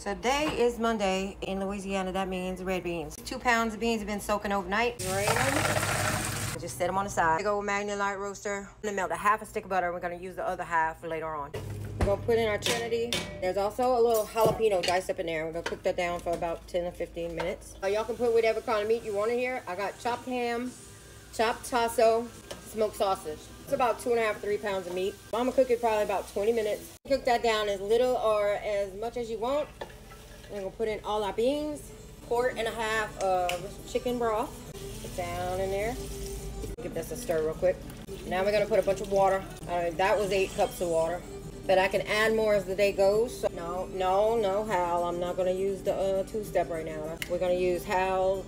Today is Monday. In Louisiana, that means red beans. 2 pounds of beans have been soaking overnight. Drain them. Just set them on the side. Big old Magna Light roaster. I'm gonna melt a half a stick of butter. We're gonna use the other half later on. We're gonna put in our Trinity. There's also a little jalapeno diced up in there. We're gonna cook that down for about 10 or 15 minutes. Y'all can put whatever kind of meat you want in here. I got chopped ham, chopped Tasso, smoked sausage. It's about 2.5 to 3 pounds of meat. I'm gonna cook it probably about 20 minutes. Cook that down as little or as much as you want. We're gonna put in all our beans, 1.5 quarts of chicken broth. Put down in there. Give this a stir real quick. Now we're gonna put a bunch of water. That was 8 cups of water, but I can add more as the day goes. So no, Hal. I'm not gonna use the 2-step right now. We're gonna use Halves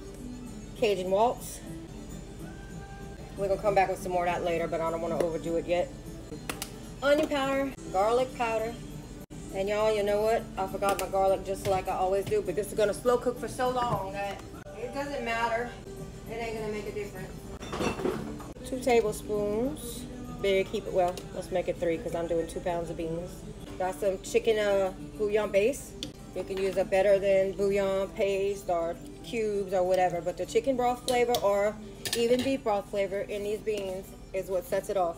Cajun waltz. We're gonna come back with some more of that later, but I don't want to overdo it yet. Onion powder, garlic powder. And y'all, you know what? I forgot my garlic just like I always do, but this is gonna slow cook for so long that it doesn't matter. It ain't gonna make a difference. 2 tablespoons. Big, keep it, well, let's make it 3 because I'm doing 2 pounds of beans. Got some chicken bouillon base. You can use a better than bouillon paste or cubes or whatever, but the chicken broth flavor or even beef broth flavor in these beans is what sets it off.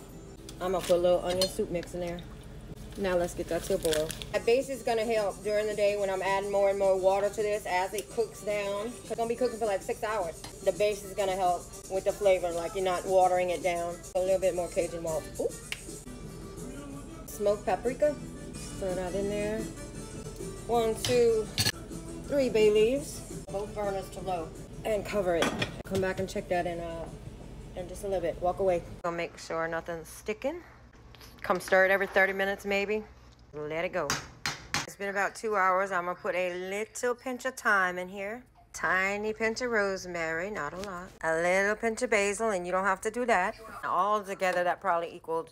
I'm gonna put a little onion soup mix in there. Now let's get that to a boil. That base is gonna help during the day when I'm adding more and more water to this as it cooks down. It's gonna be cooking for like 6 hours. The base is gonna help with the flavor, like you're not watering it down. A little bit more Cajun waltz. Ooh. Smoked paprika. Throw that in there. 1, 2, 3 bay leaves. Both burners to low. And cover it. Come back and check that in just a little bit. Walk away. Gonna make sure nothing's sticking. Come stir it every 30 minutes maybe. Let it go. It's been about 2 hours. I'm gonna put a little pinch of thyme in here. Tiny pinch of rosemary, not a lot. A little pinch of basil, and you don't have to do that. All together that probably equaled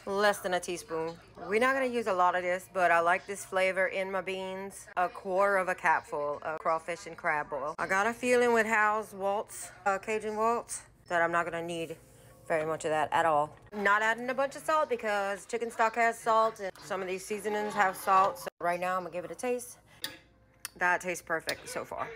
less than a teaspoon. We're not gonna use a lot of this, but I like this flavor in my beans. 1/4 capful of crawfish and crab boil. I got a feeling with Hal's waltz, Cajun waltz, that I'm not gonna need very much of that at all. Not adding a bunch of salt because chicken stock has salt and some of these seasonings have salt. So right now I'm gonna give it a taste. That tastes perfect so far.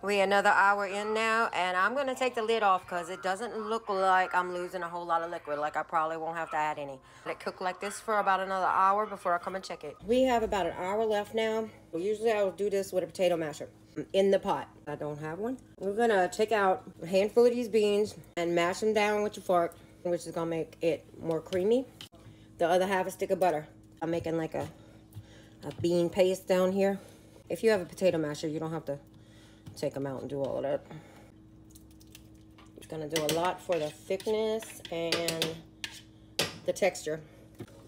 We another hour in now, and I'm gonna take the lid off because it doesn't look like I'm losing a whole lot of liquid. Like I probably won't have to add any. Let it cook like this for about another hour before I come and check it. We have about an hour left now. Usually I will do this with a potato masher in the pot. I don't have one. We're gonna take out a handful of these beans and mash them down with your fork, which is gonna make it more creamy. The other half a stick of butter. I'm making like a bean paste down here. If you have a potato masher, you don't have to take them out and do all of that. It's gonna do a lot for the thickness and the texture.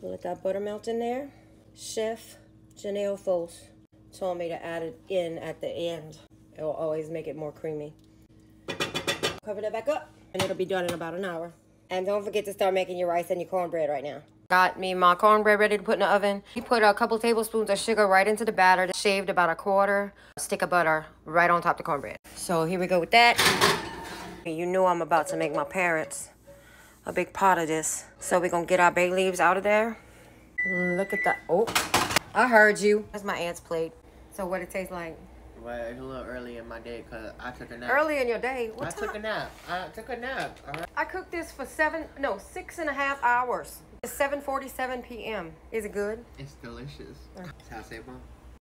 Let that butter melt in there. Chef Janelle Foles told me to add it in at the end. It will always make it more creamy. Cover that back up and it'll be done in about an hour. And don't forget to start making your rice and your cornbread right now. Got me my cornbread ready to put in the oven. You put a couple tablespoons of sugar right into the batter. Shaved about 1/4 stick of butter right on top of the cornbread. So here we go with that. You know I'm about to make my parents a big pot of this. So we're gonna get our bay leaves out of there. Look at that. Oh, I heard you. That's my aunt's plate. So what it tastes like? Well, it's a little early in my day because I took a nap. Early in your day? What time? I took a nap. All right. I cooked this for 6.5 hours. It's 7:47 p.m. Is it good? It's delicious. Tasso, Mom.